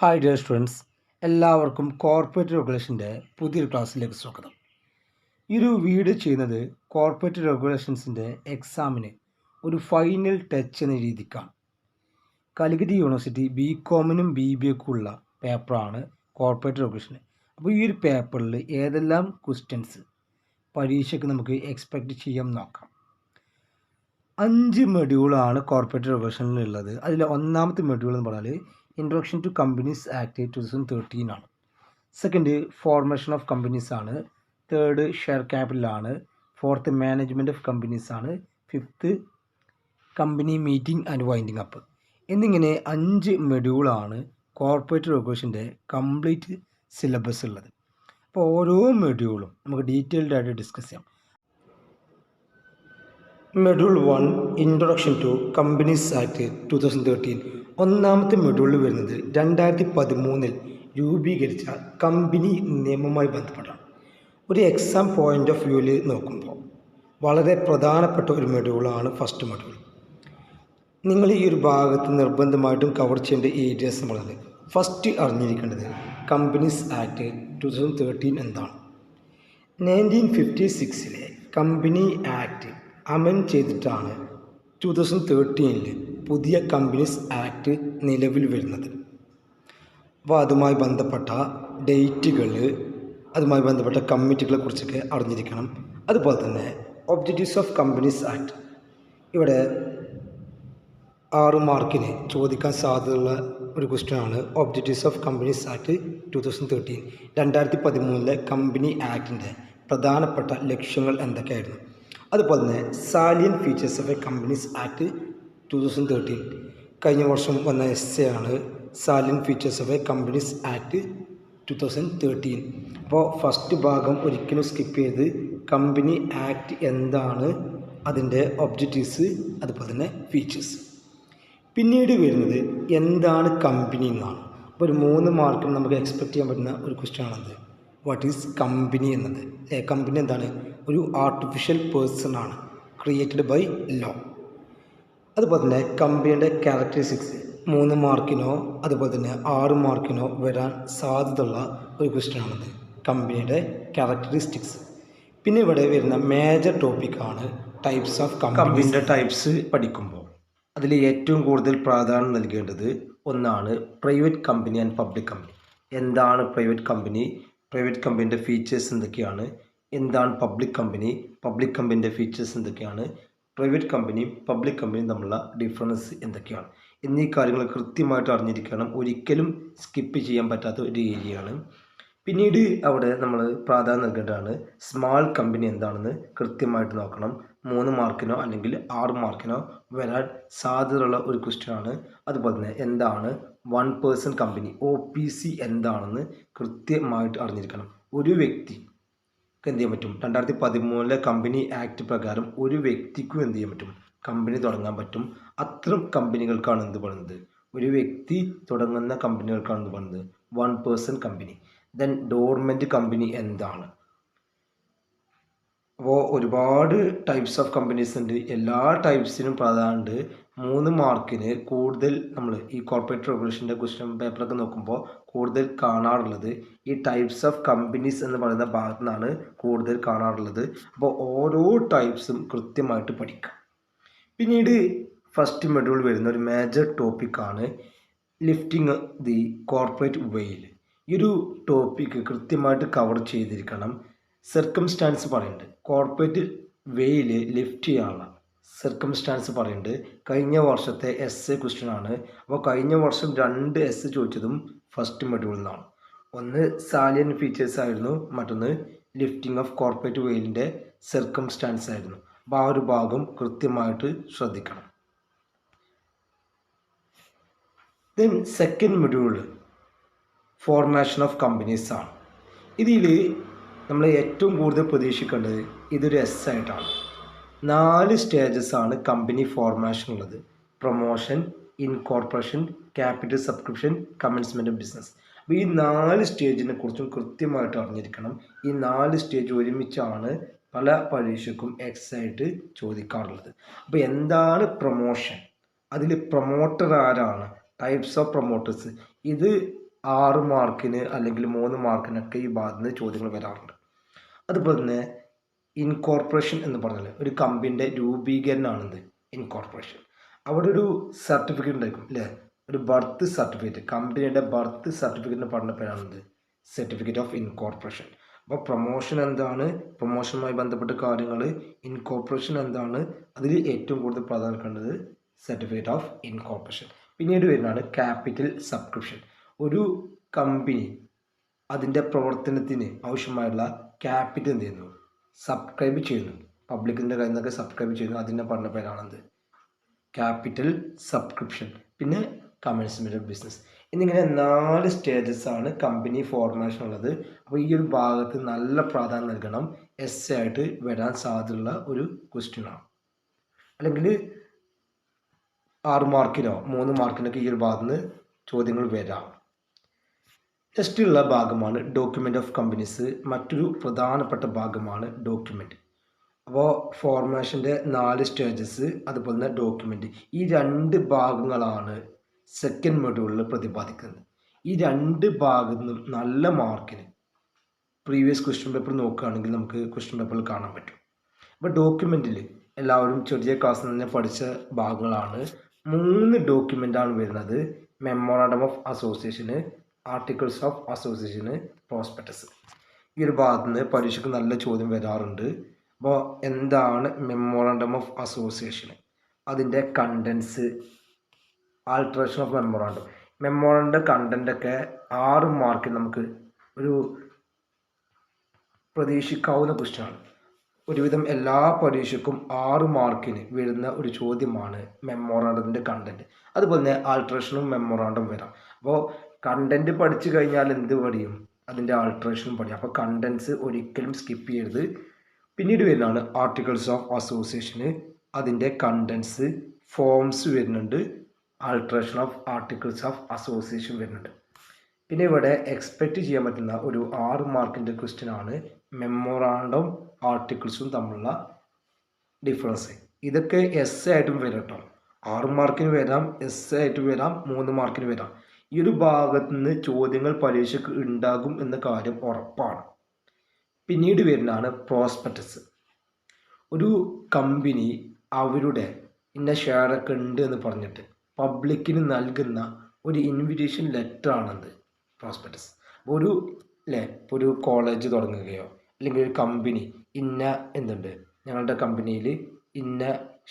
Hi dear students, എല്ലാവർക്കും corporate റെഗുലേഷൻ്റെ പുതിയൊരു ക്ലാസ്സിലേക്ക് സ്വാഗതം. ഈ ഒരു വീഡിയോ ചെയ്യുന്നത് കോർപ്പറേറ്റ് റെഗുലേഷൻസിൻ്റെ എക്സാമിന് ഒരു ഫൈനൽ ടച്ച് എന്ന രീതിക്കാണ്. കാലിക്കറ്റ് യൂണിവേഴ്സിറ്റി BComനും BBAക്കും ഉള്ള പേപ്പറാണ് കോർപ്പറേറ്റ് റെഗുലേഷൻ. അപ്പോൾ ഈ ഒരു പേപ്പറിൽ ഏതെല്ലാം ക്വസ്റ്റ്യൻസ് പരീക്ഷയ്ക്ക് നമുക്ക് എക്സ്പെക്റ്റ് ചെയ്യാൻ നോക്കാം. 5 മൊഡ്യൂളാണ് കോർപ്പറേറ്റ് റെഗുലേഷനിലുള്ളത്. അതിൽ ഒന്നാമത്തെ മൊഡ്യൂൾ എന്ന് പറഞ്ഞാൽ ഇൻട്രൊഡക്ഷൻ ടു കമ്പനീസ് ആക്ട് 2013 ആണ്. സെക്കൻഡ് ഫോർമേഷൻ ഓഫ് കമ്പനീസ് ആണ്. തേർഡ് ഷെയർ ക്യാപിറ്റലാണ്. ഫോർത്ത് മാനേജ്മെൻറ്റ് ഓഫ് കമ്പനീസ് ആണ്. Fifth company meeting and winding up എന്നിങ്ങനെ 5 മൊഡ്യൂളാണ് കോർപ്പറേറ്റ് റെഗുലേഷൻ്റെ കംപ്ലീറ്റ് സിലബസ് ഉള്ളത്. അപ്പോൾ ഓരോ മൊഡ്യൂളും നമുക്ക് ഡീറ്റെയിൽഡ് ആയിട്ട് ഡിസ്കസ് ചെയ്യാം. Module 1 introduction to companies act 2013. ഒന്നാമത്തെ മൊഡ്യൂളിൽ വരുന്നത് 2013 രൂപീകരിച്ച കമ്പനി നിയമവുമായി ബന്ധപ്പെട്ടാണ്. ഒരു എക്സാം പോയിൻ്റ് ഓഫ് വ്യൂവിൽ നോക്കുമ്പോൾ വളരെ പ്രധാനപ്പെട്ട ഒരു മൊഡ്യൂളാണ് ഫസ്റ്റ് മൊഡ്യൂൾ. നിങ്ങൾ ഈ ഒരു ഭാഗത്ത് നിർബന്ധമായിട്ടും കവർ ചെയ്യേണ്ട ഏരിയാസ് എന്ന് പറയുന്നത്, ഫസ്റ്റ് അറിഞ്ഞിരിക്കേണ്ടത് കമ്പനീസ് ആക്ട് 2013 എന്താണ്. 1956 കമ്പനി ആക്ട് അമെൻഡ് ചെയ്തിട്ടാണ് 2013 പുതിയ കമ്പനീസ് ആക്ട് നിലവിൽ വരുന്നത്. അപ്പോൾ അതുമായി ബന്ധപ്പെട്ട ഡേറ്റുകൾ, അതുമായി ബന്ധപ്പെട്ട കമ്മിറ്റികളെ കുറിച്ചൊക്കെ അറിഞ്ഞിരിക്കണം. അതുപോലെ തന്നെ ഒബ്ജക്റ്റീവ്സ് ഓഫ് കമ്പനീസ് ആക്ട്, ഇവിടെ 6 മാർക്കിന് ചോദിക്കാൻ സാധ്യതയുള്ള ഒരു ക്വസ്റ്റ്യനാണ്. Objectives of companies act 2013, 2013 company ആക്ടിൻ്റെ പ്രധാനപ്പെട്ട ലക്ഷ്യങ്ങൾ എന്തൊക്കെയായിരുന്നു. അതുപോലെ തന്നെ salient features of a companies act 2013, കഴിഞ്ഞ വർഷം വന്ന എസ്സേ ആണ് salient features of a companies act 2013. അപ്പോൾ ഫസ്റ്റ് ഭാഗം ഒരിക്കലും സ്കിപ്പ് ചെയ്ത് കമ്പനി ആക്ട് എന്താണ്, അതിൻ്റെ ഒബ്ജക്റ്റീവ്സ്, അതുപോലെ തന്നെ ഫീച്ചേഴ്സ്. പിന്നീട് വരുന്നത് എന്താണ് കമ്പനി എന്നാണ്. അപ്പോൾ ഒരു 3 മാർക്കിന് നമുക്ക് എക്സ്പെക്റ്റ് ചെയ്യാൻ പറ്റുന്ന ഒരു ക്വസ്റ്റ്യൻ ആണത്. വാട്ട് ഈസ് കമ്പനി എന്നത്. കമ്പനി എന്താണ്? ഒരു ആർട്ടിഫിഷ്യൽ പേഴ്സൺ ആണ്, ക്രിയേറ്റഡ് ബൈ ലോ. അതുപോലെ തന്നെ കമ്പനിയുടെ ക്യാരക്ടറിസ്റ്റിക്സ് 3 മാർക്കിനോ അതുപോലെ തന്നെ 6 മാർക്കിനോ വരാൻ സാധ്യതയുള്ള ഒരു ക്വസ്റ്റ്യൻ ആണത്, കമ്പനിയുടെ ക്യാരക്ടറിസ്റ്റിക്സ്. പിന്നെ ഇവിടെ വരുന്ന മേജർ ടോപ്പിക്കാണ് ടൈപ്സ് ഓഫ് കമ്പനിയുടെ ടൈപ്സ്. പഠിക്കുമ്പോൾ അതിൽ ഏറ്റവും കൂടുതൽ പ്രാധാന്യം നൽകേണ്ടത് ഒന്നാണ് private company and public company. എന്താണ് പ്രൈവറ്റ് കമ്പനി, പ്രൈവറ്റ് കമ്പനിൻ്റെ ഫീച്ചേഴ്സ് എന്തൊക്കെയാണ്, എന്താണ് പബ്ലിക് കമ്പനി, പബ്ലിക് കമ്പനിൻ്റെ ഫീച്ചേഴ്സ് എന്തൊക്കെയാണ്, പ്രൈവറ്റ് കമ്പനിയും പബ്ലിക് കമ്പനിയും തമ്മിലുള്ള ഡിഫറൻസ് എന്തൊക്കെയാണ് എന്നീ കാര്യങ്ങൾ കൃത്യമായിട്ട് അറിഞ്ഞിരിക്കണം. ഒരിക്കലും സ്കിപ്പ് ചെയ്യാൻ പറ്റാത്ത ഒരു ഏരിയയാണ്. പിന്നീട് അവിടെ നമ്മൾ പ്രാധാന്യം നൽകേണ്ടതാണ് സ്മാൾ കമ്പനി എന്താണെന്ന് കൃത്യമായിട്ട് നോക്കണം. 3 മാർക്കിനോ അല്ലെങ്കിൽ 6 മാർക്കിനോ വരാൻ സാധ്യതയുള്ള ഒരു ക്വസ്റ്റ്യനാണ്. അതുപോലെ തന്നെ എന്താണ് 1 പേഴ്സൺ കമ്പനി, OPC എന്താണെന്ന് കൃത്യമായിട്ട് അറിഞ്ഞിരിക്കണം. ഒരു വ്യക്തിക്ക് എന്ത് ചെയ്യാൻ പറ്റും, 2013 കമ്പനി ആക്ട് പ്രകാരം ഒരു വ്യക്തിക്കും എന്ത് ചെയ്യാൻ പറ്റും, കമ്പനി തുടങ്ങാൻ പറ്റും. അത്തരം കമ്പനികൾക്കാണ് എന്ത് പറയുന്നത്, ഒരു വ്യക്തി തുടങ്ങുന്ന കമ്പനികൾക്കാണ് എന്ത് പറയുന്നത് 1 person company. Then dormant company എന്താണ്. അപ്പോൾ ഒരുപാട് ടൈപ്സ് ഓഫ് കമ്പനീസ് ഉണ്ട്. എല്ലാ ടൈപ്സിനും പ്രാധാന്യമുണ്ട്. 3 മാർക്കിന് കൂടുതൽ നമ്മൾ ഈ കോർപ്പറേറ്റ് റെഗുലേഷൻ്റെ ക്വസ്റ്റ്യൻ പേപ്പറൊക്കെ നോക്കുമ്പോൾ കൂടുതൽ കാണാറുള്ളത് ഈ ടൈപ്സ് ഓഫ് കമ്പനീസ് എന്ന് പറയുന്ന ഭാഗത്തു നിന്നാണ് കൂടുതൽ കാണാറുള്ളത്. അപ്പോൾ ഓരോ ടൈപ്സും കൃത്യമായിട്ട് പഠിക്കാം. പിന്നീട് ഫസ്റ്റ് മൊഡ്യൂൾ വരുന്ന ഒരു മേജർ ടോപ്പിക്കാണ് ലിഫ്റ്റിംഗ് ദി കോർപ്പറേറ്റ് വെയിൽ. ഈ ഒരു ടോപ്പിക്ക് കൃത്യമായിട്ട് കവർ ചെയ്തിരിക്കണം. സർക്കംസ്റ്റാൻസ് പറയുന്നുണ്ട്, കോർപ്പറേറ്റ് വെയിൽ ലിഫ്റ്റ് ചെയ്യാനുള്ള സർക്കംസ്റ്റാൻസ് പറയുന്നുണ്ട്. കഴിഞ്ഞ വർഷത്തെ എസ്സേ ക്വസ്റ്റ്യൻ ആണ്. അപ്പോൾ കഴിഞ്ഞ വർഷം 2 എസ്സേ ചോദിച്ചതും ഫസ്റ്റ് മൊഡ്യൂളിൽ നിന്നാണ്. ഒന്ന് സാലിയൻ ഫീച്ചേഴ്സ് ആയിരുന്നു, മറ്റൊന്ന് ലിഫ്റ്റിംഗ് ഓഫ് കോർപ്പറേറ്റ് വെയിലിൻ്റെ സർക്കംസ്റ്റാൻസ് ആയിരുന്നു. അപ്പോൾ ആ ഒരു ഭാഗം കൃത്യമായിട്ട് ശ്രദ്ധിക്കണം. Then second module formation of companies ആണ്. ഇതിൽ നമ്മൾ ഏറ്റവും കൂടുതൽ പ്രതീക്ഷിക്കേണ്ടത് ഇതൊരു എസ് ആയിട്ടാണ്. 4 സ്റ്റേജസ് ആണ് കമ്പനി ഫോർമേഷൻ ഉള്ളത്. Promotion, incorporation, capital subscription, commencement of business. അപ്പോൾ ഈ 4 സ്റ്റേജിനെ കുറിച്ചും കൃത്യമായിട്ട് അറിഞ്ഞിരിക്കണം. ഈ 4 സ്റ്റേജ് ഒരുമിച്ചാണ് പല പരീക്ഷയ്ക്കും എക്സ് ആയിട്ട് ചോദിക്കാറുള്ളത്. അപ്പോൾ എന്താണ് പ്രൊമോഷൻ, അതിൽ പ്രൊമോട്ടർ ആരാണ്, ടൈപ്സ് ഓഫ് പ്രൊമോട്ടേഴ്സ്, ഇത് 6 മാർക്കിന് അല്ലെങ്കിൽ 3 മാർക്കിനൊക്കെ ഈ ഭാഗത്ത് നിന്ന് ചോദ്യങ്ങൾ വരാറുണ്ട്. അതുപോലെ തന്നെ ഇൻകോർപ്പറേഷൻ എന്ന് പറഞ്ഞാൽ ഒരു കമ്പനിയുടെ രൂപീകരണമാണെന്ത് ഇൻകോർപ്പറേഷൻ. അവിടെ ഒരു സർട്ടിഫിക്കറ്റ് ഉണ്ടായിരിക്കും അല്ലേ, ഒരു ബർത്ത് സർട്ടിഫിക്കറ്റ്, കമ്പനിയുടെ ബർത്ത് സർട്ടിഫിക്കറ്റിന് പറഞ്ഞ പേരാണെന്ത് സർട്ടിഫിക്കറ്റ് ഓഫ് ഇൻകോർപ്പറേഷൻ. അപ്പോൾ പ്രൊമോഷൻ എന്താണ്, പ്രൊമോഷനുമായി ബന്ധപ്പെട്ട കാര്യങ്ങൾ, ഇൻകോർപ്പറേഷൻ എന്താണ്, അതിൽ ഏറ്റവും കൂടുതൽ പ്രാധാന്യക്കേണ്ടത് സർട്ടിഫിക്കറ്റ് ഓഫ് ഇൻകോർപ്പറേഷൻ. പിന്നീട് വരുന്നതാണ് ക്യാപിറ്റൽ സബ്സ്ക്രിപ്ഷൻ. ഒരു കമ്പനി അതിൻ്റെ പ്രവർത്തനത്തിന് ആവശ്യമായുള്ള ക്യാപിറ്റൽ എന്ത് ചെയ്യുന്നു, സബ്സ്ക്രൈബ് ചെയ്യുന്നു, പബ്ലിക്കിൻ്റെ കയ്യിൽ നിന്നൊക്കെ സബ്സ്ക്രൈബ് ചെയ്യുന്നു, അതിൻ്റെ പറഞ്ഞ പേരാണെന്ത് ക്യാപിറ്റൽ സബ്സ്ക്രിപ്ഷൻ. പിന്നെ കമൻസ്മെൻറ്റ് ഓഫ് ബിസിനസ്. എന്നിങ്ങനെ 4 സ്റ്റേജസ് ആണ് കമ്പനി ഫോർമേഷൻ ഉള്ളത്. അപ്പോൾ ഈ ഒരു ഭാഗത്ത് നല്ല പ്രാധാന്യം നൽകണം. എസ് ആയിട്ട് വരാൻ സാധ്യതയുള്ള ഒരു ക്വസ്റ്റ്യനാണ്. അല്ലെങ്കിൽ 6 മാർക്കിനോ 3 മാർക്കിനൊക്കെ ഈ ഒരു ഭാഗത്ത് നിന്ന് ചോദ്യങ്ങൾ വരാം. നെക്സ്റ്റ് ഉള്ള ഭാഗമാണ് ഡോക്യുമെൻ്റ് ഓഫ് കമ്പനീസ്. മറ്റൊരു പ്രധാനപ്പെട്ട ഭാഗമാണ് ഡോക്യുമെൻ്റ്. അപ്പോൾ ഫോർമേഷൻ്റെ 4 സ്റ്റേജസ്, അതുപോലെ തന്നെ ഡോക്യുമെൻ്റ്, ഈ 2 ഭാഗങ്ങളാണ് സെക്കൻഡ് മൊഡ്യൂളിൽ പ്രതിപാദിക്കുന്നത്. ഈ 2 ഭാഗത്തു നിന്നും നല്ല മാർക്കിന് പ്രീവിയസ് ക്വസ്റ്റ്യൻ പേപ്പർ നോക്കുകയാണെങ്കിൽ നമുക്ക് ക്വസ്റ്റ്യൻ പേപ്പറിൽ കാണാൻ പറ്റും. അപ്പോൾ ഡോക്യുമെൻറ്റിൽ എല്ലാവരും ചെറിയ ക്ലാസ്സിൽ തന്നെ പഠിച്ച ഭാഗങ്ങളാണ്. 3 ഡോക്യുമെൻ്റാണ് വരുന്നത്. Memorandum of association, articles of association, prospectus. ഈ ഒരു ഭാഗത്ത് നിന്ന് പരീക്ഷയ്ക്ക് നല്ല ചോദ്യം വരാറുണ്ട്. അപ്പോൾ എന്താണ് മെമ്മോറാണ്ടം ഓഫ് അസോസിയേഷൻ, അതിൻ്റെ contents, alteration of memorandum. Memorandum കണ്ടൻ്റൊക്കെ 6 മാർക്കിന് നമുക്ക് ഒരു പ്രതീക്ഷിക്കാവുന്ന ക്വസ്റ്റ്യനാണ്. ഒരുവിധം എല്ലാ പരീക്ഷയ്ക്കും 6 മാർക്കിന് വരുന്ന ഒരു ചോദ്യമാണ് മെമ്മോറാണ്ടത്തിൻ്റെ കണ്ടൻറ്റ്. അതുപോലെ തന്നെ ആൾട്രേഷനും മെമ്മോറാണ്ടം വരാം. അപ്പോൾ കണ്ടൻറ്റ് പഠിച്ചു കഴിഞ്ഞാൽ എന്ത് പഠിയും, അതിൻ്റെ ആൾട്രേഷനും പഠിയും. അപ്പോൾ കണ്ടൻസ് ഒരിക്കലും സ്കിപ്പ് ചെയ്യരുത്. പിന്നീട് വരുന്നതാണ് ആർട്ടിക്കിൾസ് ഓഫ് അസോസിയേഷന്, അതിൻ്റെ കണ്ടൻസ്, ഫോംസ് വരുന്നുണ്ട്, alteration of articles of association വരുന്നുണ്ട്. പിന്നെ ഇവിടെ എക്സ്പെക്റ്റ് ചെയ്യാൻ പറ്റുന്ന ഒരു 6 മാർക്കിൻ്റെ ക്വസ്റ്റ്യൻ ആണ് മെമ്മോറാണ്ടം ആർട്ടിക്കിൾസും തമ്മിലുള്ള ഡിഫറൻസ്. ഇതൊക്കെ എസ് ആയിട്ടും വരാം കേട്ടോ. 6 മാർക്കിന് വരാം, എസ് ആയിട്ട് വരാം, 3 മാർക്കിന് വരാം. ഈ ഒരു ഭാഗത്തു നിന്ന് ചോദ്യങ്ങൾ പരീക്ഷയ്ക്ക് ഉണ്ടാകും എന്ന കാര്യം ഉറപ്പാണ്. പിന്നീട് വരുന്നതാണ് പ്രോസ്പെക്ടസ്. ഒരു കമ്പനി അവരുടെ ഇന്ന ഷെയറൊക്കെ ഉണ്ട് എന്ന് പറഞ്ഞിട്ട് പബ്ലിക്കിന് നൽകുന്ന ഒരു ഇൻവിറ്റേഷൻ ലെറ്റർ ആണത് പ്രോസ്പെക്ടസ്. ഒരു കോളേജ് തുടങ്ങുകയോ അല്ലെങ്കിൽ ഒരു കമ്പനി ഇന്ന എന്തുണ്ട് ഞങ്ങളുടെ കമ്പനിയിൽ ഇന്ന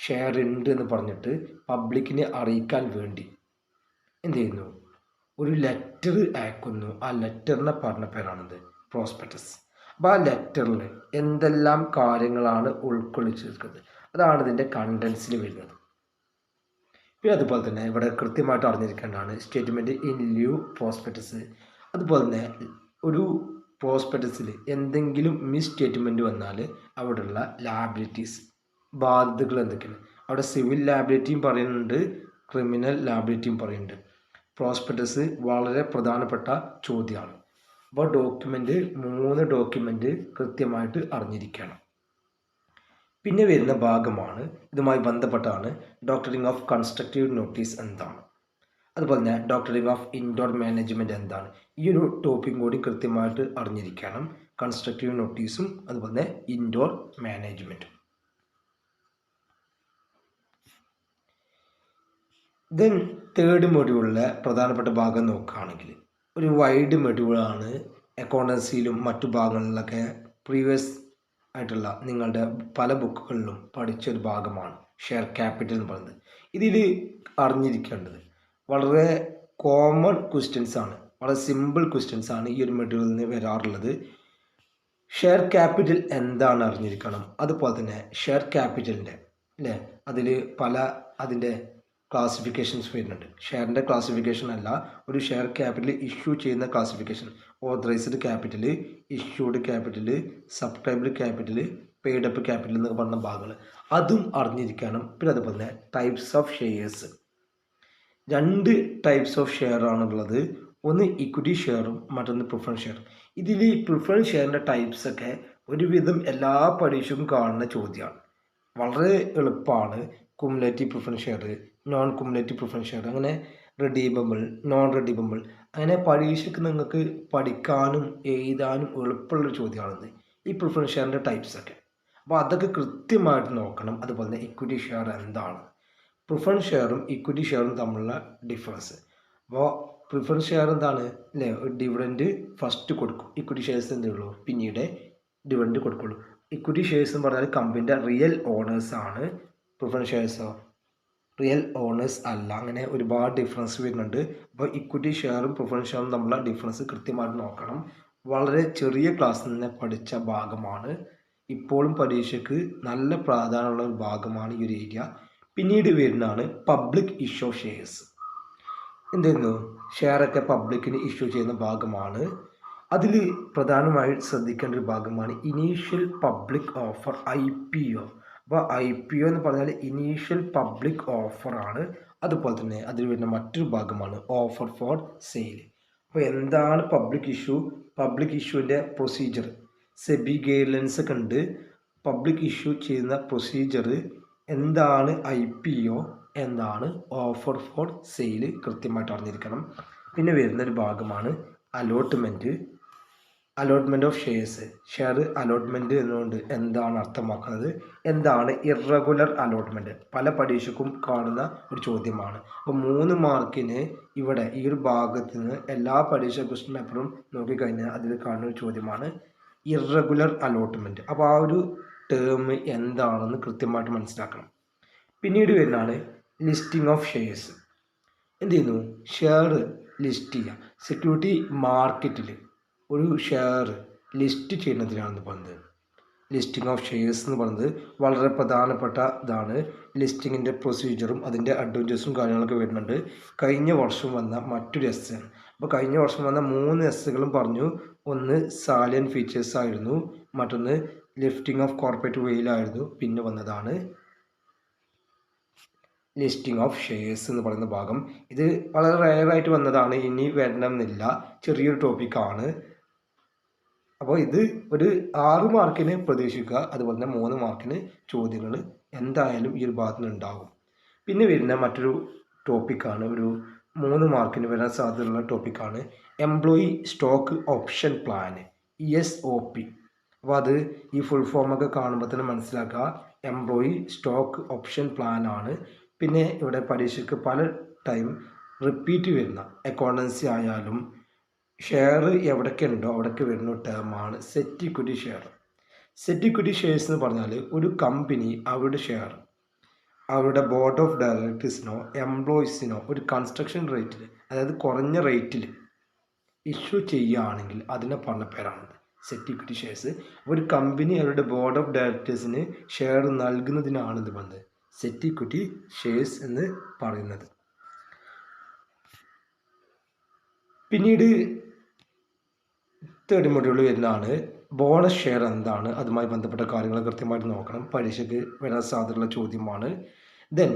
ഷെയർ ഉണ്ട് എന്ന് പറഞ്ഞിട്ട് പബ്ലിക്കിനെ അറിയിക്കാൻ വേണ്ടി എന്ത് ചെയ്യുന്നു, ഒരു ലെറ്റർ അയക്കുന്നു. ആ ലെറ്ററിനെ പറഞ്ഞ പേരാണത് പ്രോസ്പെക്ടസ്. അപ്പോൾ ആ ലെറ്ററിൽ എന്തെല്ലാം കാര്യങ്ങളാണ് ഉൾക്കൊള്ളിച്ചിരിക്കുന്നത്, അതാണ് ഇതിൻ്റെ കണ്ടൻസിൽ വരുന്നത്. പിന്നെ അതുപോലെ തന്നെ ഇവിടെ കൃത്യമായിട്ട് അറിഞ്ഞിരിക്കേണ്ടതാണ് സ്റ്റേറ്റ്മെൻറ്റ് ഇൻ ലിeu പ്രോസ്പെക്ടസ്. അതുപോലെ തന്നെ ഒരു പ്രോസ്പെക്ടസിൽ എന്തെങ്കിലും മിസ് സ്റ്റേറ്റ്മെൻറ്റ് വന്നാൽ അവിടെയുള്ള ലാബിലിറ്റീസ്, ബാധ്യതകൾ എന്തൊക്കെയാണ്, അവിടെ സിവിൽ ലാബിലിറ്റിയും പറയുന്നുണ്ട്, ക്രിമിനൽ ലാബിലിറ്റിയും പറയുന്നുണ്ട്. പ്രോസ്പെക്ടസ് വളരെ പ്രധാനപ്പെട്ട ചോദ്യമാണ്. അപ്പോൾ 3 ഡോക്യുമെൻ്റ് കൃത്യമായിട്ട് അറിഞ്ഞിരിക്കണം. പിന്നെ വരുന്ന ഭാഗമാണ് ഇതുമായി ബന്ധപ്പെട്ടാണ് ഡോക്ടറിംഗ് ഓഫ് കൺസ്ട്രക്റ്റീവ് നോട്ടീസ് എന്താണ്, അതുപോലെ തന്നെ ഡോക്ടറിംഗ് ഓഫ് ഇൻഡോർ മാനേജ്മെൻറ്റ് എന്താണ്. ഈ ഒരു ടോപ്പിക്കും കൂടി കൃത്യമായിട്ട് അറിഞ്ഞിരിക്കണം. കൺസ്ട്രക്റ്റീവ് നോട്ടീസും അതുപോലെ തന്നെ ഇൻഡോർ മാനേജ്മെൻറ്റും. ദെൻ തേർഡ് മൊഡ്യൂളിലെ പ്രധാനപ്പെട്ട ഭാഗം നോക്കുകയാണെങ്കിൽ ഒരു വൈഡ് മൊഡ്യൂളാണ്. അക്കൗണ്ടൻസിയിലും മറ്റു ഭാഗങ്ങളിലൊക്കെ പ്രീവിയസ് ആയിട്ടുള്ള നിങ്ങളുടെ പല ബുക്കുകളിലും പഠിച്ചൊരു ഭാഗമാണ് ഷെയർ ക്യാപിറ്റൽ എന്ന് പറയുന്നത്. ഇതിൽ അറിഞ്ഞിരിക്കേണ്ടത് വളരെ കോമൺ ക്വസ്റ്റ്യൻസ് ആണ്, വളരെ സിമ്പിൾ ക്വസ്റ്റ്യൻസ് ആണ് ഈ ഒരു മൊഡ്യൂളിൽ നിന്ന് വരാറുള്ളത്. ഷെയർ ക്യാപിറ്റൽ എന്താണ് അറിഞ്ഞിരിക്കണം. അതുപോലെ തന്നെ ഷെയർ ക്യാപിറ്റലിൻ്റെ അതിൽ അതിൻ്റെ ക്ലാസിഫിക്കേഷൻസ് വരുന്നുണ്ട്. ഷെയറിൻ്റെ ക്ലാസിഫിക്കേഷൻ അല്ല, ഒരു ഷെയർ ക്യാപിറ്റൽ ഇഷ്യൂ ചെയ്യുന്ന classification, authorised capital, issued capital, subscribed capital, paid up capital എന്നൊക്കെ പറഞ്ഞ ഭാഗങ്ങൾ അതും അറിഞ്ഞിരിക്കണം. പിന്നെ അതുപോലെ തന്നെ types of shares, 2 types of share ആണുള്ളത്. ഒന്ന് ഇക്വിറ്റി ഷെയറും മറ്റൊന്ന് പ്രിഫറൻസ് ഷെയറും. ഇതിൽ പ്രിഫറൻസ് ഷെയറിൻ്റെ ടൈപ്സൊക്കെ ഒരുവിധം എല്ലാ പരീക്ഷയ്ക്കും കാണുന്ന ചോദ്യമാണ്. വളരെ എളുപ്പമാണ്. Cumulative preference share, non cumulative preference share, അങ്ങനെ റെഡീമബിൾ, നോൺ റെഡീമബിൾ, അങ്ങനെ പരീക്ഷയ്ക്ക് നിങ്ങൾക്ക് പഠിക്കാനും എഴുതാനും എളുപ്പമുള്ളൊരു ചോദ്യമാണിത് ഈ പ്രിഫറൻസ് ഷെയറിൻ്റെ ടൈപ്സൊക്കെ. അപ്പോൾ അതൊക്കെ കൃത്യമായിട്ട് നോക്കണം. അതുപോലെ തന്നെ ഇക്വിറ്റി ഷെയർ എന്താണ്, പ്രിഫറൻസ് ഷെയറും ഇക്വിറ്റി ഷെയറും തമ്മിലുള്ള ഡിഫറൻസ്. അപ്പോൾ പ്രിഫറൻസ് ഷെയർ എന്താണ് അല്ലേ, ഡിവിഡൻഡ് ഫസ്റ്റ് കൊടുക്കും. ഇക്വിറ്റി ഷെയർസ് എന്തേ ഉള്ളൂ, പിന്നീട് ഡിവിഡൻഡ് കൊടുക്കുള്ളൂ. ഇക്വിറ്റി ഷെയർസ് എന്ന് പറഞ്ഞാൽ കമ്പനിയുടെ റിയൽ ഓണേഴ്സ് ആണ്. പ്രിഫറൻസ് ഷെയർസോ റിയൽ ഓണേഴ്സ് അല്ല. അങ്ങനെ ഒരുപാട് ഡിഫറൻസ് വരുന്നുണ്ട്. അപ്പോൾ ഇക്വിറ്റി ഷെയറും പ്രിഫറൻസ് ഷെയറും തമ്മിലുള്ള ഡിഫറൻസ് കൃത്യമായിട്ട് നോക്കണം. വളരെ ചെറിയ ക്ലാസ്സിൽ നിന്ന് പഠിച്ച ഭാഗമാണ്. ഇപ്പോഴും പരീക്ഷയ്ക്ക് നല്ല പ്രാധാന്യമുള്ള ഒരു ഭാഗമാണ് ഈ ഒരു ഏരിയ. പിന്നീട് വരുന്നതാണ് പബ്ലിക് ഇഷ്യൂ ഷെയർസ്. എന്തായിരുന്നു, ഷെയറൊക്കെ പബ്ലിക്കിന് ഇഷ്യൂ ചെയ്യുന്ന ഭാഗമാണ്. അതിൽ പ്രധാനമായി ശ്രദ്ധിക്കേണ്ട ഒരു ഭാഗമാണ് ഇനീഷ്യൽ പബ്ലിക് ഓഫർ, IPO. അപ്പോൾ IPO എന്ന് പറഞ്ഞാൽ ഇനീഷ്യൽ പബ്ലിക് ഓഫറാണ്. അതുപോലെ തന്നെ അതിൽ വരുന്ന മറ്റൊരു ഭാഗമാണ് ഓഫർ ഫോർ സെയിൽ. അപ്പോൾ എന്താണ് പബ്ലിക് ഇഷ്യൂ, പബ്ലിക് ഇഷ്യൂവിൻ്റെ പ്രൊസീജിയർ, സെബി ഗൈഡ്ലൈൻസ് ഒക്കെ ഉണ്ട്. പബ്ലിക് ഇഷ്യൂ ചെയ്യുന്ന പ്രൊസീജിയർ എന്താണ്, IPO എന്താണ്, ഓഫർ ഫോർ സെയിൽ കൃത്യമായിട്ട് അറിഞ്ഞിരിക്കണം. പിന്നെ വരുന്നൊരു ഭാഗമാണ് allotment of shares. Share allotment എന്നുകൊണ്ട് എന്താണ് അർത്ഥമാക്കുന്നത്, എന്താണ് ഇറഗുലർ അലോട്ട്മെൻറ്റ്, പല പരീക്ഷയ്ക്കും കാണുന്ന ഒരു ചോദ്യമാണ്. അപ്പോൾ 3 മാർക്കിന് ഇവിടെ ഈ ഒരു ഭാഗത്ത് നിന്ന് എല്ലാ പരീക്ഷ ക്വസ്റ്റ്യൻ പേപ്പറും നോക്കിക്കഴിഞ്ഞാൽ അതിൽ കാണുന്ന ഒരു ചോദ്യമാണ് ഇറഗുലർ അലോട്ട്മെൻറ്റ്. അപ്പോൾ ആ ഒരു ടേം എന്താണെന്ന് കൃത്യമായിട്ട് മനസ്സിലാക്കണം. പിന്നീട് വരുന്നതാണ് ലിസ്റ്റിംഗ് ഓഫ് ഷെയർസ്. എന്ത് ചെയ്യുന്നു, ഷെയർ ലിസ്റ്റ് ചെയ്യുക. സെക്യൂരിറ്റി മാർക്കറ്റിൽ ഒരു ഷെയർ ലിസ്റ്റ് ചെയ്യുന്നതിനാണെന്ന് പറയുന്നത്. ലിസ്റ്റിംഗ് ഓഫ് ഷെയർസ് എന്ന് പറയുന്നത് വളരെ പ്രധാനപ്പെട്ട ഇതാണ്. ലിസ്റ്റിങ്ങിൻ്റെ പ്രൊസീജിയറും അതിൻ്റെ അഡ്വാൻറ്റേജസും കാര്യങ്ങളൊക്കെ വരുന്നുണ്ട്. കഴിഞ്ഞ വർഷം വന്ന മറ്റൊരു എസ് ആണ്. അപ്പോൾ കഴിഞ്ഞ വർഷം വന്ന 3 എസ്സുകളും പറഞ്ഞു. ഒന്ന് സാലിയൻ ഫീച്ചേഴ്സ് ആയിരുന്നു, മറ്റൊന്ന് ലിഫ്റ്റിംഗ് ഓഫ് കോർപ്പറേറ്റ് വെയിലായിരുന്നു, പിന്നെ വന്നതാണ് ലിസ്റ്റിംഗ് ഓഫ് ഷെയർസ് എന്ന് പറയുന്ന ഭാഗം. ഇത് വളരെ റെയറായിട്ട് വന്നതാണ്, ഇനി വരണമെന്നില്ല, ചെറിയൊരു ടോപ്പിക്കാണ്. അപ്പോൾ ഇത് ഒരു 6 മാർക്കിന് പ്രതീക്ഷിക്കുക. അതുപോലെ തന്നെ 3 മാർക്കിന് ചോദ്യങ്ങൾ എന്തായാലും ഈ ഒരു ഭാഗത്ത് നിന്ന് ഉണ്ടാകും. പിന്നെ വരുന്ന മറ്റൊരു ടോപ്പിക്കാണ്, ഒരു 3 മാർക്കിന് വരാൻ സാധ്യതയുള്ള ടോപ്പിക്കാണ് employee stock option plan, ESOP. അപ്പോൾ അത് ഈ ഫുൾ ഫോമൊക്കെ കാണുമ്പോൾ തന്നെ മനസ്സിലാക്കുക, എംപ്ലോയി സ്റ്റോക്ക് ഓപ്ഷൻ പ്ലാൻ ആണ്. പിന്നെ ഇവിടെ പരീക്ഷയ്ക്ക് പല ടൈം റിപ്പീറ്റ് വരുന്ന അക്കൗണ്ടൻസി ആയാലും ഷെയർ എവിടെയൊക്കെ ഉണ്ടോ അവിടെയൊക്കെ വരുന്ന ടേമാണ് sweat equity share. Sweat equity shares എന്ന് പറഞ്ഞാൽ ഒരു കമ്പനി അവരുടെ ഷെയർ അവരുടെ ബോർഡ് ഓഫ് ഡയറക്ടേഴ്സിനോ എംപ്ലോയീസിനോ ഒരു കൺസ്ട്രക്ഷൻ റേറ്റിൽ, അതായത് കുറഞ്ഞ റേറ്റിൽ ഇഷ്യൂ ചെയ്യുകയാണെങ്കിൽ അതിനെ പറഞ്ഞ പേരാണിത് സെറ്റ് ഇക്വിറ്റി ഷെയർസ്. ഒരു കമ്പനി അവരുടെ ബോർഡ് ഓഫ് ഡയറക്ടേഴ്സിന് ഷെയർ നൽകുന്നതിനാണ് ഇത് വന്നത് സെറ്റ് ഇക്വിറ്റി ഷെയർസ് എന്ന് പറയുന്നത്. പിന്നീട് തേർഡ് മൊഡ്യൂളിൽ വരുന്നതാണ് ബോണസ് ഷെയർ എന്താണ്, അതുമായി ബന്ധപ്പെട്ട കാര്യങ്ങൾ കൃത്യമായിട്ട് നോക്കണം. പരീക്ഷയ്ക്ക് വരാൻ സാധ്യതയുള്ള ചോദ്യമാണ്. ദെൻ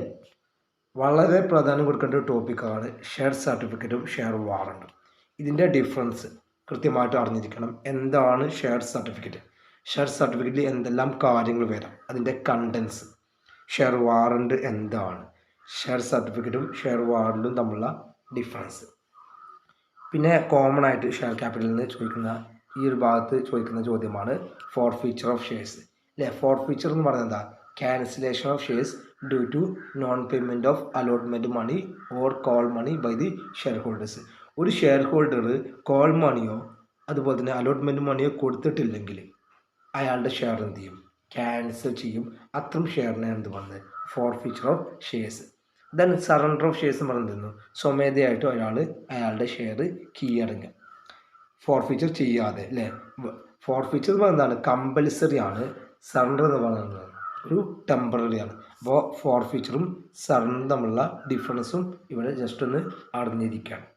വളരെ പ്രാധാന്യം കൊടുക്കേണ്ട ഒരു ടോപ്പിക്കാണ് ഷെയർ സർട്ടിഫിക്കറ്റും ഷെയർ വാറണ്ടും. ഇതിൻ്റെ ഡിഫറൻസ് കൃത്യമായിട്ട് അറിഞ്ഞിരിക്കണം. എന്താണ് ഷെയർ സർട്ടിഫിക്കറ്റ്, ഷെയർ സർട്ടിഫിക്കറ്റിൽ എന്തെല്ലാം കാര്യങ്ങൾ വരാം, അതിൻ്റെ കണ്ടൻസ്. ഷെയർ വാറണ്ട് എന്താണ്, ഷെയർ സർട്ടിഫിക്കറ്റും ഷെയർ വാറണ്ടും തമ്മിലുള്ള ഡിഫറൻസ്. പിന്നെ കോമൺ ആയിട്ട് ഷെയർ ക്യാപിറ്റലിൽ നിന്ന് ചോദിക്കുന്ന ഈ ഒരു ഭാഗത്ത് ചോദിക്കുന്ന ചോദ്യമാണ് ഫോർഫീച്ചർ ഓഫ് ഷെയർസ് അല്ലേ. ഫോർഫീച്ചർ എന്ന് പറയുന്നത് എന്താ, cancellation of shares due to non payment of allotment money or call money by the share holders. ഒരു ഷെയർ ഹോൾഡർ കോൾ മണിയോ അതുപോലെ തന്നെ അലോട്ട്മെൻറ്റ് മണിയോ കൊടുത്തിട്ടില്ലെങ്കിൽ അയാളുടെ ഷെയർ എന്ത് ചെയ്യും, ക്യാൻസൽ ചെയ്യും. അത്തരം ഷെയറിനെ എന്ത് പറയുന്നത് forfeiture of shares. Then surrender of shares എന്ന് പറയുന്നത് സ്വമേധയായിട്ട് അയാളുടെ ഷെയർ കീഴടങ്ങുക, ഫോർഫീച്ചർ ചെയ്യാതെ അല്ലേ. ഫോർഫീച്ചർ എന്ന് പറയുന്നത് കമ്പൽസറി ആണ്, സറണ്ടർ എന്ന് പറയുന്നത് ഒരു ടെമ്പററി ആണ്. അപ്പോൾ ഫോർഫീച്ചറും സറണ്ടറും തമ്മിലുള്ള ഡിഫറൻസും ഇവിടെ ജസ്റ്റ് ഒന്ന് അറിഞ്ഞിരിക്കുകയാണ്.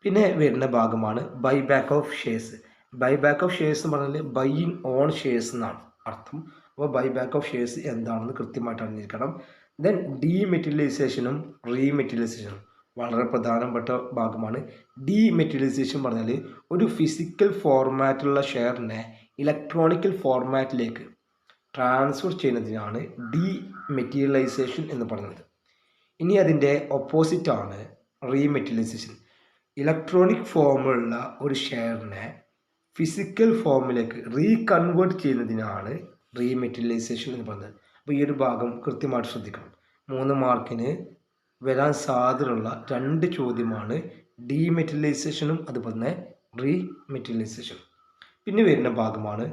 പിന്നെ വരുന്ന ഭാഗമാണ് buyback of shares. Buyback of shares എന്ന് പറഞ്ഞാൽ ബൈയിങ് ഓൺ ഷെയർസ് എന്നാണ് അർത്ഥം. അപ്പോൾ ബൈബാക്ക് ഓഫ് ഷെയർസ് എന്താണെന്ന് കൃത്യമായിട്ട് അറിഞ്ഞിരിക്കണം. ദെൻ ഡീമെറ്റീരിയലൈസേഷനും റീമെറ്റീരിയലൈസേഷനും വളരെ പ്രധാനപ്പെട്ട ഭാഗമാണ്. ഡീമെറ്റീരിയലൈസേഷൻ പറഞ്ഞാൽ ഒരു ഫിസിക്കൽ ഫോർമാറ്റിലുള്ള ഷെയറിനെ ഇലക്ട്രോണിക്കൽ ഫോർമാറ്റിലേക്ക് ട്രാൻസ്ഫർ ചെയ്യുന്നതിനാണ് ഡീമെറ്റീരിയലൈസേഷൻ എന്ന് പറയുന്നത്. ഇനി അതിൻ്റെ ഓപ്പോസിറ്റാണ് റീമെറ്റലൈസേഷൻ. ഇലക്ട്രോണിക് ഫോമുള്ള ഒരു ഷെയറിനെ ഫിസിക്കൽ ഫോമിലേക്ക് റീകൺവേർട്ട് ചെയ്യുന്നതിനാണ് റീമെറ്റലൈസേഷൻ എന്ന് പറയുന്നത്. അപ്പോൾ ഈ ഒരു ഭാഗം കൃത്യമായിട്ട് ശ്രദ്ധിക്കണം. 3 മാർക്കിന് വരാൻ സാധ്യതയുള്ള 2 ചോദ്യമാണ് ഡീമെറ്റലൈസേഷനും അതുപോലെ തന്നെ റീമെറ്റലൈസേഷനും. പിന്നെ വരുന്ന ഭാഗമാണ്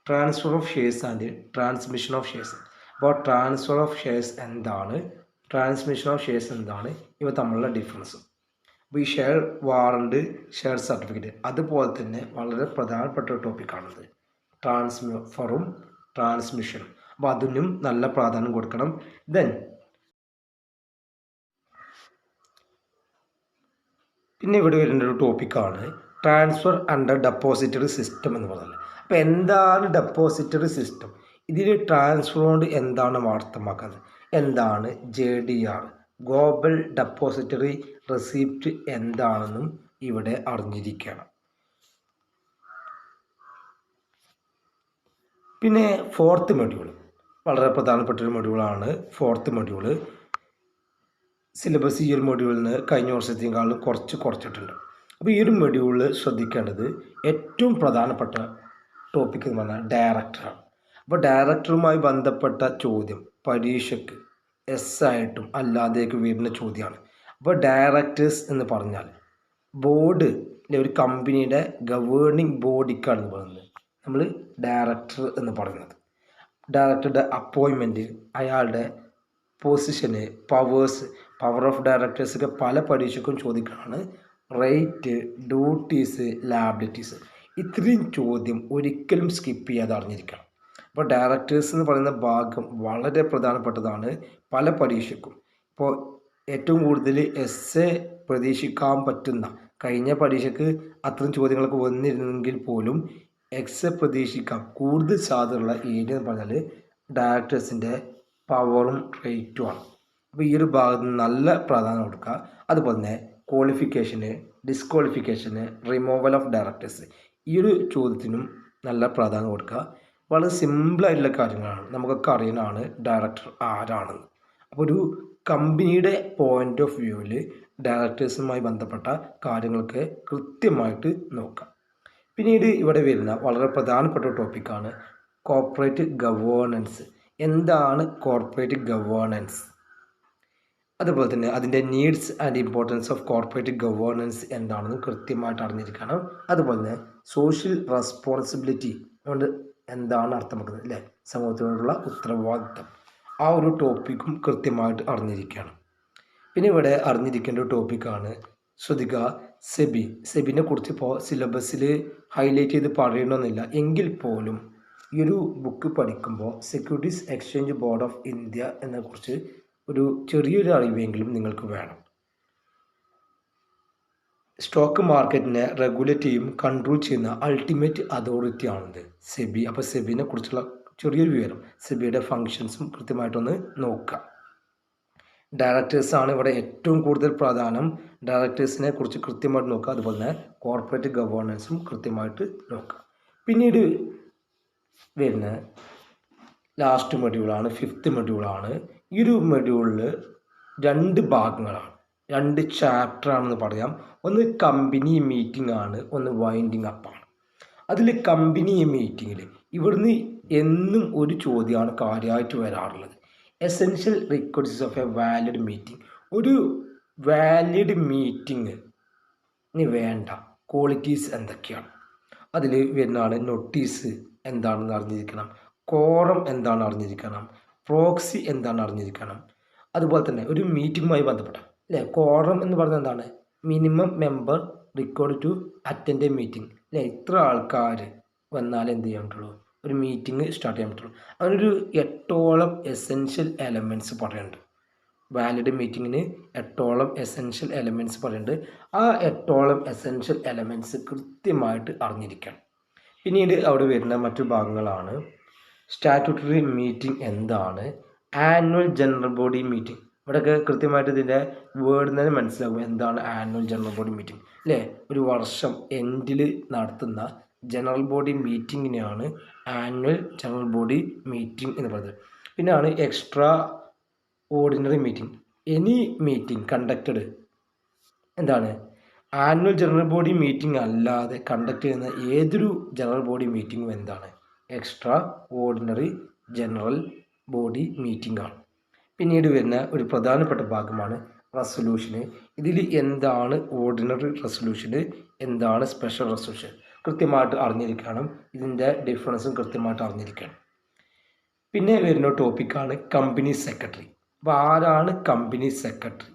transfer of shares and transmission of shares. അപ്പോൾ ട്രാൻസ്ഫർ ഓഫ് ഷെയർസ് എന്താണ്, ട്രാൻസ്മിഷൻ ഓഫ് ഷെയർസ് എന്താണ്, ഇവ തമ്മിലുള്ള ഡിഫറൻസ്. അപ്പോൾ ഈ ഷെയർ വാറണ്ട്, ഷെയർ സർട്ടിഫിക്കറ്റ് അതുപോലെ തന്നെ വളരെ പ്രധാനപ്പെട്ട ഒരു ടോപ്പിക്കാണത് ട്രാൻസ്ഫറും ട്രാൻസ്മിഷനും. അപ്പോൾ അതിനും നല്ല പ്രാധാന്യം കൊടുക്കണം. ദെൻ പിന്നെ ഇവിടെ വരുന്ന ഒരു ടോപ്പിക്കാണ് ട്രാൻസ്ഫർ അണ്ടർ ഡെപ്പോസിറ്ററി സിസ്റ്റം എന്ന് പറയുന്നത്. അപ്പോൾ എന്താണ് ഡെപ്പോസിറ്ററി സിസ്റ്റം, ഇതിൽ ട്രാൻസ്ഫർ കൊണ്ട് എന്താണ് അർത്ഥമാക്കുന്നത്, എന്താണ് JDR ഗ്ലോബൽ ഡെപ്പോസിറ്ററി റെസിപ്റ്റ് എന്താണെന്നും ഇവിടെ അറിഞ്ഞിരിക്കണം. പിന്നെ 4th മൊഡ്യൂൾ വളരെ പ്രധാനപ്പെട്ട ഒരു മൊഡ്യൂളാണ് 4th മൊഡ്യൂൾ. സിലബസ് ഈ ഒരു മൊഡ്യൂളിൽ നിന്ന് കഴിഞ്ഞ വർഷത്തേക്കാളും കുറച്ചിട്ടുണ്ട്. അപ്പോൾ ഈ ഒരു മൊഡ്യൂളിൽ ശ്രദ്ധിക്കേണ്ടത് ഏറ്റവും പ്രധാനപ്പെട്ട ടോപ്പിക് എന്ന് പറഞ്ഞാൽ ഡയറക്ടറാണ്. അപ്പോൾ ഡയറക്ടറുമായി ബന്ധപ്പെട്ട ചോദ്യം പരീക്ഷയ്ക്ക് ആയിട്ടും അല്ലാതെയൊക്കെ വരുന്ന ചോദ്യമാണ്. അപ്പോൾ ഡയറക്ടേഴ്സ് എന്ന് പറഞ്ഞാൽ ബോർഡ് ഒരു കമ്പനിയുടെ ഗവേണിംഗ് ബോഡിക്കാണ് പറയുന്നത് നമ്മൾ ഡയറക്ടർ എന്ന് പറയുന്നത്. ഡയറക്ടറുടെ അപ്പോയിൻമെൻറ്റ്, അയാളുടെ പൊസിഷന്, പവർ ഓഫ് ഡയറക്ടേഴ്സൊക്കെ പല പരീക്ഷയ്ക്കും ചോദിക്കുന്നതാണ്. റേറ്റ്, ഡ്യൂട്ടീസ്, ലാബിലിറ്റീസ്, ഇത്രയും ചോദ്യം ഒരിക്കലും സ്കിപ്പ് ചെയ്യാതെ അറിഞ്ഞിരിക്കണം. അപ്പോൾ ഡയറക്ടേഴ്സ് എന്ന് പറയുന്ന ഭാഗം വളരെ പ്രധാനപ്പെട്ടതാണ് പല പരീക്ഷയ്ക്കും. ഇപ്പോൾ ഏറ്റവും കൂടുതൽ പ്രതീക്ഷിക്കാൻ പറ്റുന്ന, കഴിഞ്ഞ പരീക്ഷയ്ക്ക് അത്തരം ചോദ്യങ്ങളൊക്കെ വന്നിരുന്നെങ്കിൽ പോലും പ്രതീക്ഷിക്കാം കൂടുതൽ സാധ്യതയുള്ള ഏരിയ എന്ന് പറഞ്ഞാൽ ഡയറക്ടേഴ്സിൻ്റെ പവറും റേറ്റുമാണ്. അപ്പോൾ ഈ ഒരു ഭാഗത്ത് നല്ല പ്രാധാന്യം കൊടുക്കുക. അതുപോലെ തന്നെ ക്വാളിഫിക്കേഷന്, ഡിസ്ക്വാളിഫിക്കേഷന്, റിമൂവൽ ഓഫ് ഡയറക്ടേഴ്സ്, ഈ ഒരു ചോദ്യത്തിനും നല്ല പ്രാധാന്യം കൊടുക്കുക. വളരെ സിമ്പിളായിട്ടുള്ള കാര്യങ്ങളാണ്, നമുക്കൊക്കെ അറിയുന്നതാണ് ഡയറക്ടർ ആരാണെന്ന്. അപ്പോൾ ഒരു കമ്പനിയുടെ പോയിൻ്റ് ഓഫ് വ്യൂവിൽ ഡയറക്ടേഴ്സുമായി ബന്ധപ്പെട്ട കാര്യങ്ങളൊക്കെ കൃത്യമായിട്ട് നോക്കാം. പിന്നീട് ഇവിടെ വരുന്ന വളരെ പ്രധാനപ്പെട്ട ടോപ്പിക്കാണ് കോർപ്പറേറ്റ് ഗവേണൻസ്. എന്താണ് കോർപ്പറേറ്റ് ഗവേണൻസ്, അതുപോലെ തന്നെ അതിൻ്റെ needs and importance of corporate governance എന്താണെന്ന് കൃത്യമായിട്ട് അറിഞ്ഞിരിക്കണം. അതുപോലെ തന്നെ സോഷ്യൽ റെസ്പോൺസിബിലിറ്റി കൊണ്ട് എന്താണ് അർത്ഥമാക്കുന്നത്, അല്ലേ, സമൂഹത്തിനോടുള്ള ഉത്തരവാദിത്തം, ആ ഒരു ടോപ്പിക്കും കൃത്യമായിട്ട് അറിഞ്ഞിരിക്കുകയാണ്. പിന്നെ ഇവിടെ അറിഞ്ഞിരിക്കേണ്ട ഒരു ടോപ്പിക്കാണ് ശ്രദ്ധിക്കുക സെബിനെ കുറിച്ച് ഇപ്പോൾ സിലബസിൽ ഹൈലൈറ്റ് ചെയ്ത് പറയണമെന്നില്ല എങ്കിൽ പോലും ഈ ഒരു ബുക്ക് പഠിക്കുമ്പോൾ securities exchange board of India എന്നെക്കുറിച്ച് ഒരു ചെറിയൊരു അറിവെങ്കിലും നിങ്ങൾക്ക് വേണം. സ്റ്റോക്ക് മാർക്കറ്റിനെ റെഗുലേറ്റ് ചെയ്യും കൺട്രോൾ ചെയ്യുന്ന അൾട്ടിമേറ്റ് അതോറിറ്റി ആണിത് സെബി. അപ്പോൾ സെബിനെ കുറിച്ചുള്ള ചെറിയൊരു വിവരം, സെബിയുടെ ഫങ്ഷൻസും കൃത്യമായിട്ടൊന്ന് നോക്കുക. ഡയറക്ടേഴ്സാണ് ഇവിടെ ഏറ്റവും കൂടുതൽ പ്രാധാന്യം. ഡയറക്ടേഴ്സിനെ കുറിച്ച് കൃത്യമായിട്ട് നോക്കുക. അതുപോലെ തന്നെ കോർപ്പറേറ്റ് ഗവേണൻസും കൃത്യമായിട്ട് നോക്കുക. പിന്നീട് വരുന്ന ലാസ്റ്റ് മൊഡ്യൂളാണ് 5th മൊഡ്യൂളാണ്. ഈ ഒരു മൊഡ്യൂളിൽ 2 ഭാഗങ്ങളാണ്, 2 ചാപ്റ്ററാണെന്ന് പറയാം. ഒന്ന് കമ്പനി മീറ്റിംഗ് ആണ്, ഒന്ന് വൈൻഡിങ് അപ്പാണ്. അതിൽ കമ്പനി മീറ്റിങ്ങിൽ ഇവിടുന്ന് എന്നും ഒരു ചോദ്യമാണ് കാര്യമായിട്ട് വരാറുള്ളത്. Essential requirements of A valid meeting. ഒരു വാലിഡ് മീറ്റിംഗിന് വേണ്ട ക്വാളിറ്റീസ് എന്തൊക്കെയാണ്, അതിൽ വരുന്നതാണ് നോട്ടീസ് എന്താണെന്ന് അറിഞ്ഞിരിക്കണം, കോറം എന്താണ് അറിഞ്ഞിരിക്കണം, പ്രോക്സി എന്താണ് അറിഞ്ഞിരിക്കണം. അതുപോലെ തന്നെ ഒരു മീറ്റിങ്ങുമായി ബന്ധപ്പെട്ട, അല്ലേ, കോറം എന്ന് പറഞ്ഞാൽ എന്താണ്, minimum member required to attend a meeting, അല്ലേ, ഇത്ര ആൾക്കാർ വന്നാൽ എന്ത് ചെയ്യാൻ പറ്റുള്ളൂ, ഒരു മീറ്റിംഗ് സ്റ്റാർട്ട് ചെയ്യാൻ പറ്റുള്ളൂ. അങ്ങനൊരു 8ഓളം എസെൻഷ്യൽ എലമെൻറ്റ്സ് പറയുന്നുണ്ട്. വാലിഡ് മീറ്റിങ്ങിന് 8ഓളം എസെൻഷ്യൽ എലമെൻറ്റ്സ് പറയുന്നുണ്ട്. ആ 8ഓളം എസെൻഷ്യൽ എലമെൻറ്റ്സ് കൃത്യമായിട്ട് അറിഞ്ഞിരിക്കണം. പിന്നീട് അവിടെ വരുന്ന മറ്റു ഭാഗങ്ങളാണ് സ്റ്റാറ്റ്യൂട്ടറി മീറ്റിംഗ് എന്താണ്, ആനുവൽ ജനറൽ ബോഡി മീറ്റിംഗ്. ഇവിടെയൊക്കെ കൃത്യമായിട്ട് ഇതിൻ്റെ വേർഡ് തന്നെ മനസ്സിലാകും എന്താണ് ആനുവൽ ജനറൽ ബോഡി മീറ്റിംഗ്, അല്ലേ, ഒരു വർഷം എൻഡിൽ നടത്തുന്ന ജനറൽ ബോഡി മീറ്റിങ്ങിനെയാണ് ആനുവൽ ജനറൽ ബോഡി മീറ്റിംഗ് എന്ന് പറയുന്നത്. പിന്നെയാണ് extraordinary meeting. Any meeting conducted എന്താണ് ആനുവൽ ജനറൽ ബോഡി മീറ്റിംഗ് അല്ലാതെ കണ്ടക്ട് ചെയ്യുന്ന ഏതൊരു ജനറൽ ബോഡി മീറ്റിങ്ങും എന്താണ് extraordinary general body meeting ആണ്. പിന്നീട് വരുന്ന ഒരു പ്രധാനപ്പെട്ട ഭാഗമാണ് റെസൊല്യൂഷന്. ഇതിൽ എന്താണ് ഓർഡിനറി റെസൊല്യൂഷന്, എന്താണ് സ്പെഷ്യൽ റെസൊല്യൂഷൻ കൃത്യമായിട്ട് അറിഞ്ഞിരിക്കണം. ഇതിൻ്റെ ഡിഫറൻസും കൃത്യമായിട്ട് അറിഞ്ഞിരിക്കണം. പിന്നെ വരുന്ന ടോപ്പിക്കാണ് കമ്പനി സെക്രട്ടറി. അപ്പോൾ ആരാണ് കമ്പനി സെക്രട്ടറി,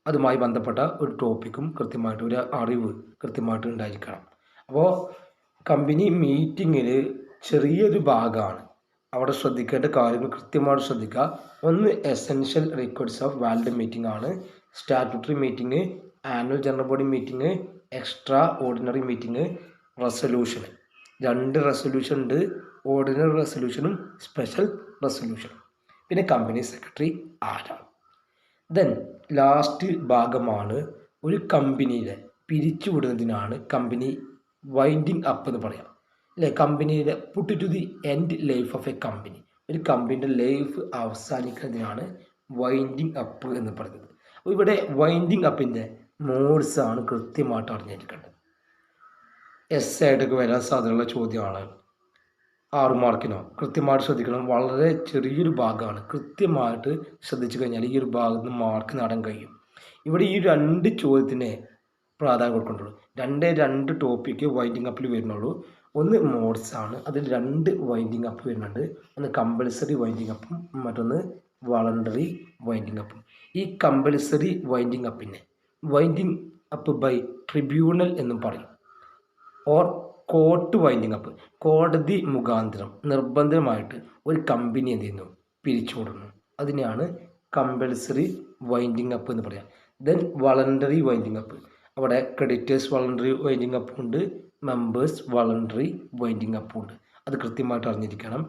അതുമായി ബന്ധപ്പെട്ട ഒരു ടോപ്പിക്കും കൃത്യമായിട്ട് ഒരു അറിവ് കൃത്യമായിട്ട് ഉണ്ടായിരിക്കണം. അപ്പോൾ കമ്പനി മീറ്റിങ്ങിൽ ചെറിയൊരു ഭാഗമാണ്, അവിടെ ശ്രദ്ധിക്കേണ്ട കാര്യങ്ങൾ കൃത്യമായിട്ട് ശ്രദ്ധിക്കുക. ഒന്ന് എസെൻഷ്യൽ റിക്വയർഡ്സ് ഓഫ് വാലിഡ് മീറ്റിംഗ് ആണ്, statutory meeting, annual general body meeting, extra ordinary meeting, resolution. 2 resolution ഉണ്ട്, ഓർഡിനറി റെസൊല്യൂഷനും സ്പെഷ്യൽ റെസൊല്യൂഷനും. പിന്നെ കമ്പനി സെക്രട്ടറി ആരാണ്. ദെൻ ലാസ്റ്റ് ഭാഗമാണ് ഒരു കമ്പനിയിലെ പിരിച്ചുവിടുന്നതിനാണ് കമ്പനി വൈൻഡിങ് അപ്പ് എന്ന് പറയാം അല്ലേ. കമ്പനിയുടെ put to the end life of a company, ഒരു കമ്പനിയുടെ ലൈഫ് അവസാനിക്കുന്നതിനാണ് വൈൻഡിങ് അപ്പ് എന്ന് പറയുന്നത്. അപ്പോൾ ഇവിടെ വൈൻഡിങ് അപ്പിൻ്റെ മോഡ്സ് ആണ് കൃത്യമായിട്ട് അറിഞ്ഞിരിക്കേണ്ടത്. എസ് ആയിട്ടൊക്കെ വരാൻ സാധ്യതയുള്ള ചോദ്യമാണ്. 6 മാർക്കിനോ കൃത്യമായിട്ട് ശ്രദ്ധിക്കണം. വളരെ ചെറിയൊരു ഭാഗമാണ്, കൃത്യമായിട്ട് ശ്രദ്ധിച്ചു കഴിഞ്ഞാൽ ഈ ഒരു ഭാഗത്ത് നിന്ന് മാർക്ക് നേടാൻ കഴിയും. ഇവിടെ ഈ 2 ചോദ്യത്തിന് പ്രാധാന്യം കൊടുക്കുന്നുള്ളൂ. 2 ടോപ്പിക്ക് വൈൻഡിങ് അപ്പിൽ വരുന്നുള്ളൂ. ഒന്ന് മോഡ്സ് ആണ്, അതിൽ 2 വൈൻഡിങ് അപ്പ് വരുന്നുണ്ട്. ഒന്ന് കമ്പൽസറി വൈൻഡിങ് അപ്പും മറ്റൊന്ന് വളണ്ടറി വൈൻഡിങ് അപ്പും. ഈ കമ്പൽസറി വൈൻഡിങ് അപ്പിനെ വൈൻഡിങ് അപ്പ് ബൈ ട്രിബ്യൂണൽ എന്നും പറയും. ഓർ കോർട്ട് വൈൻഡിങ് അപ്പ്, കോടതി മുഖാന്തരം നിർബന്ധമായിട്ട് ഒരു കമ്പനി എന്ത് ചെയ്യുന്നു, പിരിച്ചുവിടുന്നു. അതിനെയാണ് കമ്പൽസറി വൈൻഡിങ് അപ്പ് എന്ന് പറയാം. ദെൻ വളണ്ടറി വൈൻഡിങ് അപ്പ്, അവിടെ ക്രെഡിറ്റേഴ്സ് വളണ്ടറി വൈൻഡിങ് അപ്പ് ഉണ്ട്, മെമ്പേഴ്സ് വളണ്ടറി വൈൻഡിങ് അപ്പ് ഉണ്ട്. അത് കൃത്യമായിട്ട് അറിഞ്ഞിരിക്കണം.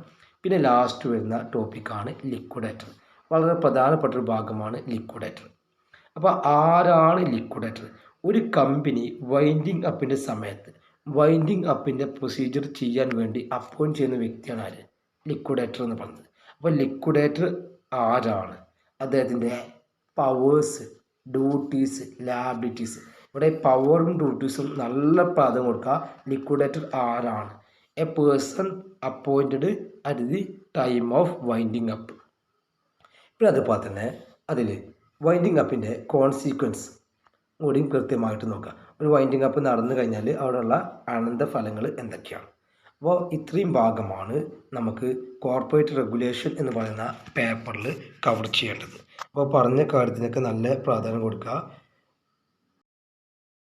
പിന്നെ ലാസ്റ്റ് വരുന്ന ടോപ്പിക്കാണ് ലിക്വിഡേറ്റർ. വളരെ പ്രധാനപ്പെട്ട ഒരു ഭാഗമാണ് ലിക്വിഡേറ്റർ. അപ്പോൾ ആരാണ് ലിക്വിഡേറ്റർ? ഒരു കമ്പനി വൈൻഡിങ് അപ്പിൻ്റെ സമയത്ത് വൈൻഡിങ് അപ്പിൻ്റെ പ്രൊസീജിയർ ചെയ്യാൻ വേണ്ടി അപ്പോയിൻറ്റ് ചെയ്യുന്ന വ്യക്തിയാണ് ആര്? ലിക്വിഡേറ്റർ എന്ന് പറയുന്നത്. അപ്പോൾ ലിക്വിഡേറ്റർ ആരാണ്, അദ്ദേഹത്തിൻ്റെ പവേഴ്സ്, ഡ്യൂട്ടീസ്, ലാബിലിറ്റീസ്. ഇവിടെ പവറും ഡ്യൂട്ടീസും നല്ല പ്രാധാന്യം കൊടുക്കുക. ലിക്വിഡേറ്റർ ആരാണ്? A person appointed at the time of winding up. പിന്നെ അതുപോലെ തന്നെ അതിൽ വൈൻഡിങ് അപ്പിൻ്റെ കോൺസിക്വൻസ് കൂടിയും കൃത്യമായിട്ട് നോക്കുക. ഒരു വൈൻഡിങ് അപ്പ് നടന്നു കഴിഞ്ഞാൽ അവിടെയുള്ള അനന്തഫലങ്ങൾ എന്തൊക്കെയാണ്. അപ്പോൾ ഇത്രയും ഭാഗമാണ് നമുക്ക് കോർപ്പറേറ്റ് റെഗുലേഷൻ എന്ന് പറയുന്ന പേപ്പറിൽ കവർ ചെയ്യേണ്ടത്. അപ്പോൾ പറഞ്ഞ കാര്യത്തിനൊക്കെ നല്ല പ്രാധാന്യം കൊടുക്കുക.